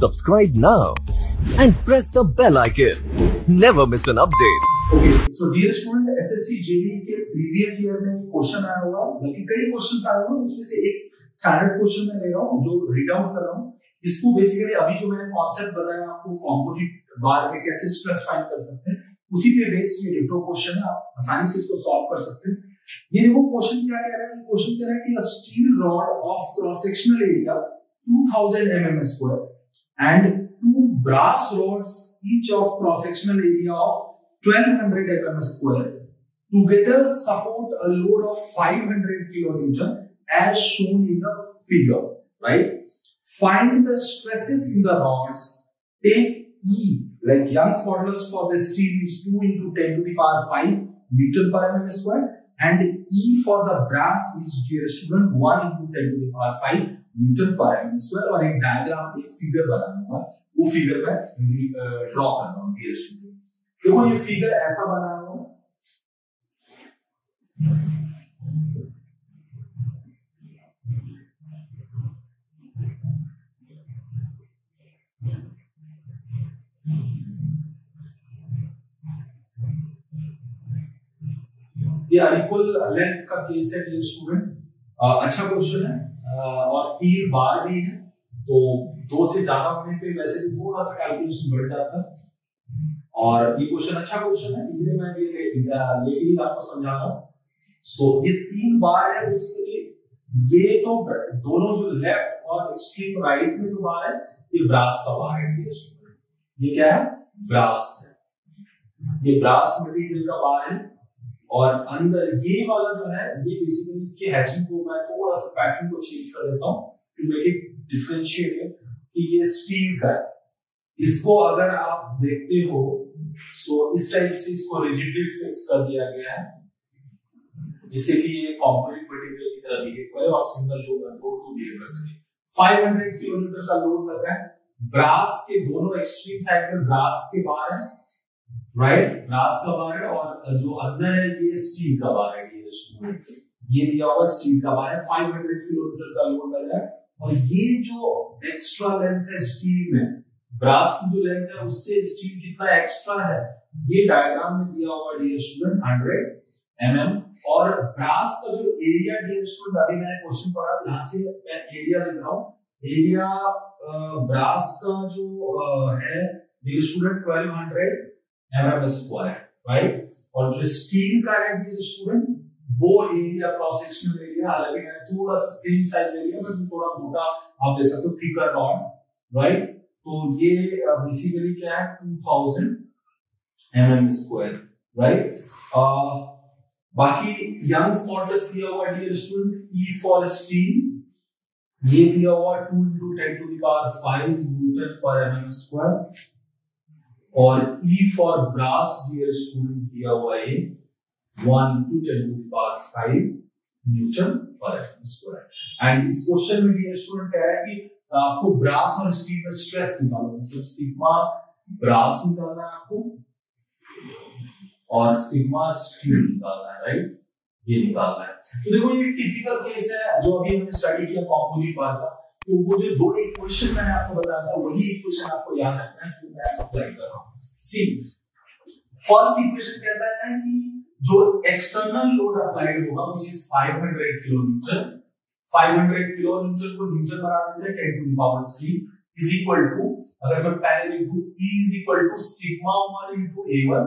Subscribe now and press the bell icon. Never miss an update. Okay, so dear student, SSC JEE के previous year में question आया हुआ, बल्कि कई questions आए हुए, उसमें से एक स्टैंडर्ड क्वेश्चन मैं ले रहा हूँ जो रीड आउट कर रहा हूँ। इसको बेसिकली अभी जो मैंने कॉन्सेप्ट बताया आपको कंपोजिट बार में कैसे स्ट्रेस फाइंड कर सकते हैं, उसी पे बेस्ड ये डिटो क्वेश्चन है, आप आसानी से इसको सॉल्व कर सकते हैं। ये देखो क्वेश्चन क्या कह रहा है, क्वेश्चन कह रहा है कि a steel rod of cross sectional area 2000 mm square and two brass rods each of cross sectional area of 1200 mm square together support a load of 500 kilonewton as shown in the figure, right? Find the stresses in the rods. Take E, like Young's modulus for the steel is 2 into 10 to the power 5 Newton per mm square, and E for the brass is, dear student, 1 into 10 to the power 5 Newton per mm square। और एक diagram, एक figure बनाना होगा, वो figure मैं draw कर रहा हूँ dear student। देखो ये फिगर ऐसा बना हुआ है, ये अनइक्वल लेंथ का केस है डियर स्टूडेंट। अच्छा क्वेश्चन है और 3 बार भी है, तो 2 से ज्यादा होने पे वैसे भी थोड़ा सा कैलकुलेशन बढ़ जाता है। और ये क्वेश्चन अच्छा क्वेश्चन है, इसलिए मैं ये लेके आपको समझा रहा हूँ। सो ये 3 बार है बेसिकली, ये तो दोनों जो लेफ्ट और एक्सट्रीम राइट में जो बार है ये ब्रास का बार है डियर स्टूडेंट। ये क्या है? ब्रास है, ये ब्रास मटेरियल का बार है। और अंदर ये वाला जो है ये बेसिकली इसके हैचिंग को मैं थोड़ा सा पैटर्न को चेंज कर देता हूं टू मेक इट डिफरेंशिएट कि ये स्टील का है। इसको अगर आप देखते हो सो इस टाइप से इसको रिजिडली फिक्स कर दिया गया है जिससे कि ये कंपोजिट मटेरियल की तरह बिहेव करे और सिंगल लोड को बिहेव कर सके। 500 किलोमीटर का लोड लग रहा है, ब्रास के दोनों एक्सट्रीम साइड में ब्रास के बार है, राइट? ब्रास का बार है और जो अंदर है ये स्टील का बार है। ये दिया हुआ स्टील का बार है, 500 किलोमीटर का लोड लग रहा है। और ये जो एक्स्ट्रा लेंथ है स्टील में, ब्रास की जो लेंथ है उससे स्टील कितना एक्स्ट्रा है ये डायग्राम में दिया हुआ डियर स्टूडेंट 100 mm। और ब्रास का जो एरिया डियर स्टूडेंट, अभी मैंने क्वेश्चन पढ़ा, यहाँ से मैं एरिया लिख रहा हूँ। एरिया ब्रास का जो है dear student 1200 mm square, right? और जो स्टील का है डियर स्टूडेंट वो एरिया क्रॉस सेक्शनल एरिया, हालांकि मैंने थोड़ा सा सेम साइज ले लिया बट थोड़ा मोटा आप ले सकते हो, थिकर रॉड, राइट? तो ये बेसिकली क्या है 2000 mm स्क्वायर, राइट? बाकी यंग्स मॉडुलस दिया हुआ dear student E for steel, ये दिया हुआ 2 into 10 to the power 5 newton पर mm स्क्वायर। और E for brass dear student दिया हुआ है 1 into 10 to the power 5 newton पर mm स्क्वायर। एंड इस क्वेश्चन में डियर स्टूडेंट कह रहा है कि आपको ब्रास और स्टील में स्ट्रेस निकालना है, मतलब सिग्मा ब्रास निकालना है आपको और सिग्मा स्टील निकालना है, राइट? ये निकालना है। तो देखो ये टिपिकल केस है जो अभी हमने स्टडी किया कंपोजिट बार का। तो वो जो 2 इक्वेशन मैंने आपको बताया था वही इक्वेशन आपको याद रखना है जो मैं अप्लाई कर रहा हूँ। सी फर्स्ट इक्वेशन कहता है कि जो एक्सटर्नल लोड अप्लाइड होगा व्हिच इज 500 किलोन्यूटन, 500 किलोन्यूटन को न्यूटन बना देते हैं 10 to the power 3 is equal to, अगर मैं पहले लिख दूं P is equal to sigma 1 into A1,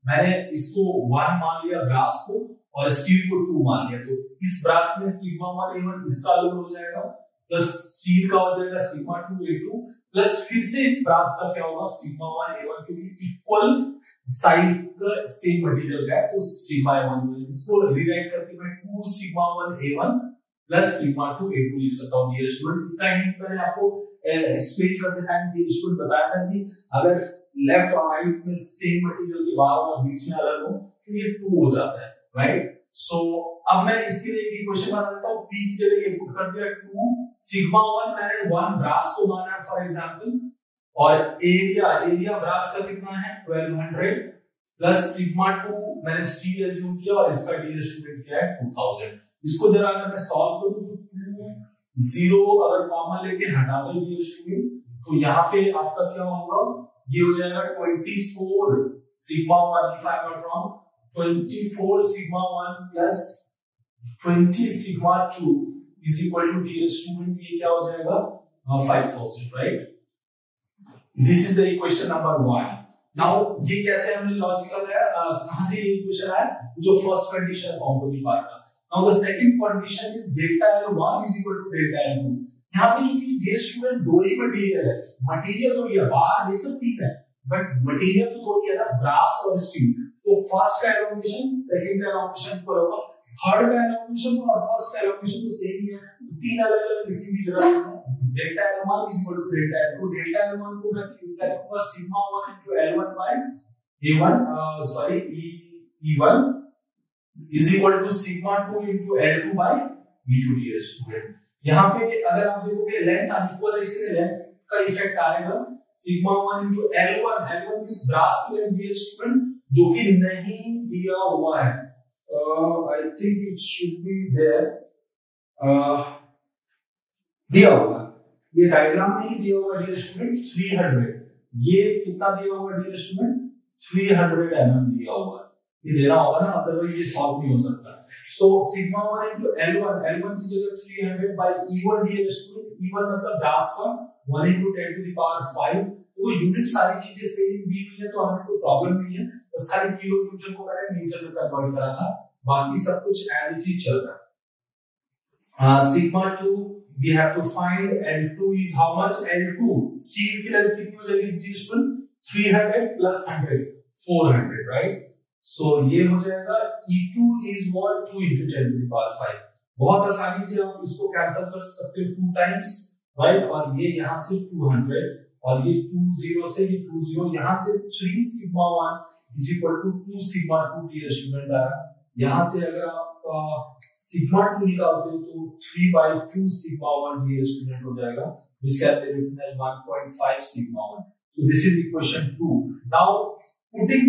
मैंने इसको 1 मान लिया ब्रास को और स्टील को 2 मान लिया, तो इस ब्रास में सिग्मा 1 A1 इसका लोड हो जाएगा प्लस स्टील का हो जाएगा सिग्मा 2 A2 प्लस फिर से इस ब्रास का क्या होगा सिग्मा 1 A1, क्योंकि इक्वल साइज का सेम मटेरियल का है तो सिग्मा 1 इसको रीराइट करके मैं 2 sigma 1 A1 plus sigma 2 A2 लिख सकता हूं डियर स्टूडेंट। इसका हिंट मैंने आपको एक्सप्लेन करते टाइम डियर स्टूडेंट बताया था कि अगर लेफ्ट और राइट में सेम मटेरियल के बार और बीच में अलग हो तो ये 2 हो जाता है, राइट? सो अब मैं इसके लिए एक इक्वेशन बना देता हूं, P की जगह ये पुट कर दिया 2 सिग्मा 1, मैंने 1 ब्रास को माना है फॉर एग्जांपल, और एरिया ब्रास का कितना है 1200 प्लस सिग्मा 2 मैंने स्टील एज्यूम किया और इसका डियर स्टूडेंट क्या है 2000। इसको जरा अगर मैं सॉल्व करूं तो 2 0 अगर कॉमन लेके हटा दो डियर स्टूडेंट तो यहाँ पे आपका क्या होगा, ये हो जाएगा 24 sigma 1 if I am not wrong 24 sigma 1 plus 20 sigma 2 is equal to dear student ये क्या हो जाएगा 5000 right. This is the equation number 1। Now ये कैसे हमने लॉजिकल है कहां से ये इक्वेशन आया, जो फर्स्ट कंडीशन है कंपोनेंट बार का। Now the second condition is delta L1 is equal to delta L2। यहाँ पे चूंकि डियर स्टूडेंट दो ही मटेरियल है, मटेरियल तो ये बार ये सब ठीक है बट मटेरियल तो दो ही है ना, ब्रास और स्टील। तो फर्स्ट का एलोकेशन सेकंड का एलोकेशन पर होगा, थर्ड का एलोकेशन और फर्स्ट का एलोकेशन तो सेम ही है, तीन अलग अलग लिखने की जरूरत है। Delta L1 is equal to delta L2। Delta L1 को मैं क्या लिखूंगा sigma 1 into L1 by A1 sorry E1 is equal to sigma 2 into L2 by E2 dear student. यहाँ पे अगर आप देखोगे लेंथ अनइक्वल है इसलिए लेंथ का इफेक्ट आएगा, sigma 1 into L1 L1 is brass की लेंथ डियर स्टूडेंट जो कि नहीं दिया हुआ है, I think it should be there, दिया होगा ये डायग्राम में ही दिया होगा डियर स्टूडेंट 300, ये कितना दिया होगा डियर स्टूडेंट 300 mm दिया होगा, ये देना होगा ना अदरवाइज ये सॉल्व नहीं हो सकता। सो सिग्मा 1 into L1 की जगह 300 by E1 dear student, E1 मतलब ब्रास का 1 into 10 to the power 5, वो यूनिट सारी चीजें सेम दी हुई है तो हमें कोई प्रॉब्लम नहीं है, बस खाली किलो न्यूटन को मैंने न्यूटन में कन्वर्ट करा था, बाकी सब कुछ एज इट इज चल रहा है। Sigma 2 we have to find L2 is how much, L2 steel की लेंथ कितनी हो जाएगी डियर स्टूडेंट 300 plus 100 400 राइट। सो ये हो जाएगा E2 is what 2 into 10 to the power 5, बहुत आसानी से आप इसको कैंसिल कर सकते हो 2 टाइम्स राइट, और ये यहाँ से 200 और ये 20 से ये 20 यहाँ से 3 sigma 1 is equal to 2 sigma 2 dear student आया। यहाँ से अगर आप सिग्मा 2 निकालते हो तो 3 by 2 सिग्मा 1 डियर स्टूडेंट हो जाएगा, which can be written as 1.5 sigma 1. So this is equation 2. Now putting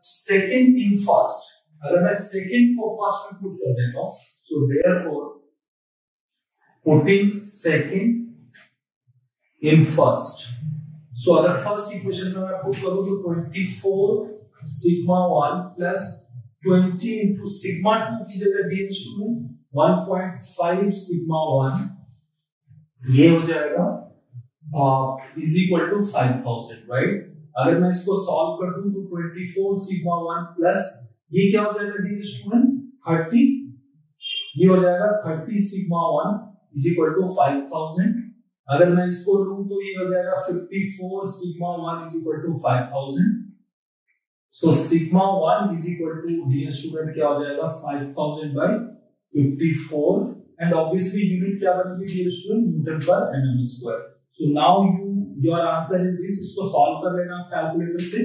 second in first, अगर मैं second को first में put कर देता हूँ, so therefore putting second in first, so अगर first equation में मैं put करूँ तो 24 sigma 1 plus 20 into sigma 2 की जगह डियर स्टूडेंट 1.5 sigma 1 ये हो जाएगा इज इक्वल टू 5000 राइट। अगर मैं इसको सॉल्व कर दूं तो 24 सिग्मा 1 प्लस ये क्या हो जाएगा डियर स्टूडेंट 30, ये हो जाएगा 30 सिग्मा 1 इज इक्वल टू 5000। अगर मैं इसको लूं तो ये हो जाएगा 54 sigma 1 is equal to 5000। So sigma 1 is equal to dear student क्या हो जाएगा 5000 by 54 एंड ऑब्वियसली यूनिट क्या बनेगी डियर स्टूडेंट न्यूटन पर mm square. So now your answer is this, इसको सॉल्व कर लेना कैलकुलेटर से,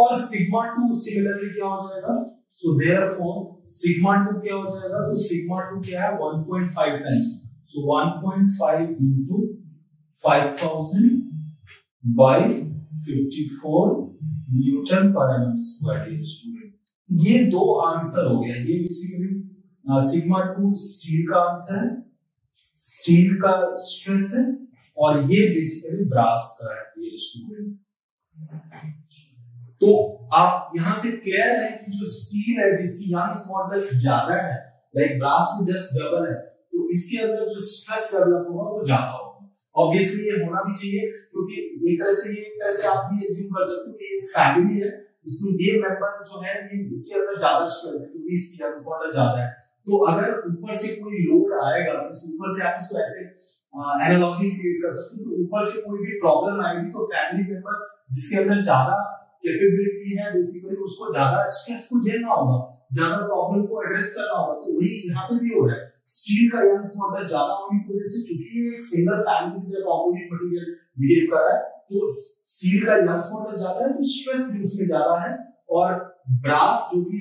और सिग्मा 2 सिमिलरली क्या हो जाएगा, सो देयरफॉर सिग्मा 2 क्या हो जाएगा, तो सिग्मा 2 क्या है 1.5 times, so 1.5 into 5000 by 54 Newton पर mm स्क्वायर डियर स्टूडेंट। ये दो आंसर हो गया, ये बेसिकली सिग्मा 2 स्टील का आंसर है, स्टील का स्ट्रेस है, और ये बेसिकली ब्रास का है डियर स्टूडेंट। तो आप यहां से क्लियर है कि जो स्टील है जिसकी यंग्स मॉडुलस ज्यादा है लाइक ब्रास से जस्ट डबल है, तो इसके अंदर जो स्ट्रेस डेवलप होगा वो ज्यादा होगा। ऑब्वियसली ये होना भी चाहिए क्योंकि एक तरह से आप भी एज्यूम कर सकते हो कि एक फैमिली है इसमें ये मेंबर जो है ये इसके अंदर ज्यादा स्ट्रेंथ है क्योंकि इसकी यंग्स मॉडुलस ज्यादा है। तो अगर ऊपर से कोई लोड आएगा तो ऊपर से आप इसको ऐसे एनालॉजी क्रिएट कर सकते हो, तो ऊपर से कोई भी प्रॉब्लम आएगी तो फैमिली मेंबर जिसके अंदर ज्यादा कैपेबिलिटी है बेसिकली उसको ज्यादा स्ट्रेस को झेलना होगा, ज्यादा प्रॉब्लम को एड्रेस करना होगा। तो वही यहाँ पे भी हो रहा है, स्टील का यंग्स मॉडुलस ज्यादा होने की वजह से क्योंकि ये एक सिंगल फैमिली की तरह कंपोजिट मटेरियल बिहेव कर रहा है, तो स्टील का यंग्स मॉडुलस ज्यादा है तो स्ट्रेस भी उसमें ज्यादा है, और ब्रास जो कि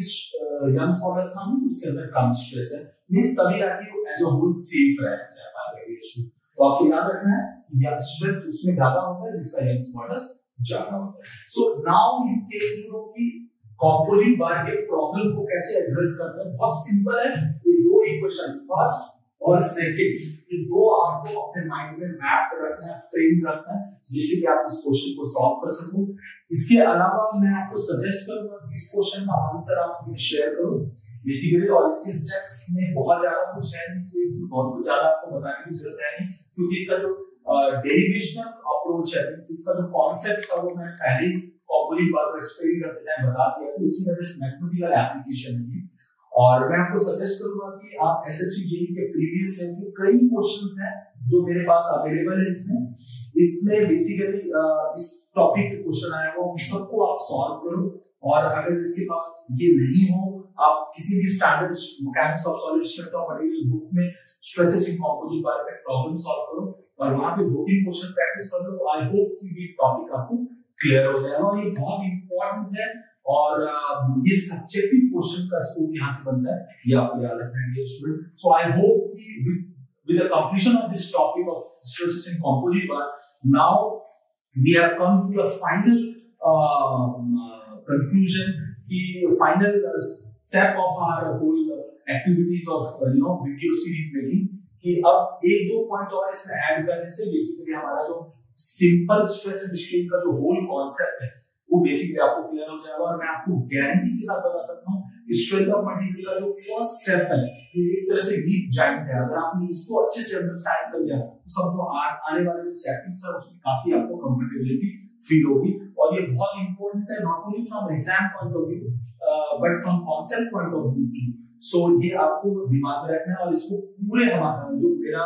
यंग्स मॉडुलस था तो उसके अंदर कम स्ट्रेस है, मींस तभी जाके वो एज अ होल सेफ रहेगा। तो आपको याद रखना है या स्ट्रेस उसमें ज्यादा होता है जिसका यंग्स मॉडुलस ज्यादा होता है। So now you came to know कि कंपोजिट बार के प्रॉब्लम को कैसे एड्रेस करते हैं। बहुत सिंपल है, ये दो इक्वेशन, फर्स्ट और सेकंड, ये दो आपको अपने माइंड में मैप रखना है, फ्रेम रखना है, जिससे कि आप इस क्वेश्चन को सॉल्व कर सको। इसके अलावा मैं आपको सजेस्ट करूंगा कि इस क्वेश्चन का आंसर आप मुझे शेयर करो बेसिकली, और इसके स्टेप्स में बहुत ज्यादा कुछ है नहीं, इसमें बहुत कुछ ज्यादा आपको बताने की जरूरत है नहीं, क्योंकि इसका जो डेरिवेशनल अप्रोच है, इसका जो कॉन्सेप्ट था वो मैं पहले कॉम्पोजिट बार को एक्सप्लेन करते टाइम बता दिया, तो उसी वजह से मैथमेटिकल एप्लीकेशन है। और मैं आपको सजेस्ट करूंगा कि आप एसएससी जेईई के प्रीवियस ईयर के कई क्वेश्चंस हैं जो मेरे पास अवेलेबल है इसमें बेसिकली इस टॉपिक के क्वेश्चन आए वो सबको आप सॉल्व करो। और अगर जिसके पास ये नहीं हो, आप किसी भी standard mechanics of solid strength of material book में स्ट्रेसेस इन कंपोजिट बार पे प्रॉब्लम सॉल्व करो और वहां पे 2-3 क्वेश्चन प्रैक्टिस कर लो। तो आई होप कि ये टॉपिक आपको क्लियर हो जाएगा, और ये बहुत इंपॉर्टेंट है, और ये सब्जेक्टिव क्वेश्चन का स्कोप यहाँ से बनता है, ये आपको याद रखना है dear student. So I hope कि with the completion of this topic of stresses in composite bar, now we have come to the final conclusion, the final step of our whole activities of video series making, कि अब 1-2 point और इसमें add करने से basically हमारा जो simple stress and strain का जो होल कॉन्सेप्ट है वो बेसिकली आपको क्लियर हो जाएगा। और मैं आपको गारंटी के साथ बता सकता हूँ स्ट्रेंथ ऑफ मटेरियल का जो फर्स्ट स्टेप है ये एक तरह से डीप जाइंट है। अगर आपने इसको अच्छे से अंडरस्टैंड कर लिया तो समझो आने वाले जो चैप्टर्स है उसमें काफी आपको कंफर्टेबिलिटी फील होगी। और ये बहुत इंपॉर्टेंट है, not only from exam point of view but from concept point of view too. So ये आपको दिमाग में रखना है, और इसको पूरे हमारा जो मेरा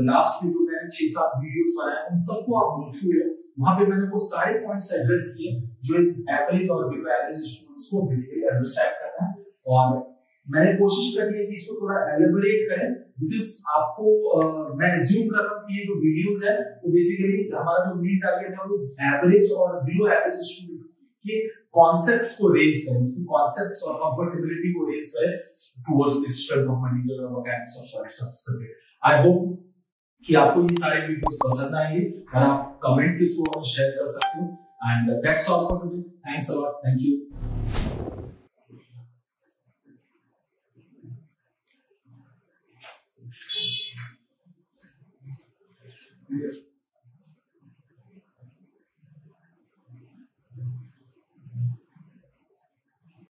लास्ट में जो मैंने 6-7 वीडियोस बनाए उन सबको आप गो थ्रू है, वहां पे मैंने वो सारे पॉइंट्स एड्रेस किए जो एवरेज और बिलो एवरेज स्टूडेंट्स को बेसिकली अंडरस्टैंड करना है। और मैंने कोशिश करी है कि इसको थोड़ा एलेबोरेट करें, बिकॉज आपको मैं अज्यूम कर रहा हूँ कि ये जो वीडियोस है वो बेसिकली हमारा जो मेन टारगेट है वो एवरेज और बिलो एवरेज स्टूडेंट के कॉन्सेप्ट्स को रेज करें, उसकी कॉन्सेप्ट्स और कंफर्टेबिलिटी को रेज करें towards this strength of material और mechanics of solid substance. I hope कि आपको ये सारे वीडियोस पसंद आएंगे और आप कमेंट के थ्रू हमें शेयर कर सकते हो। And that's all for today, thanks a lot, thank you.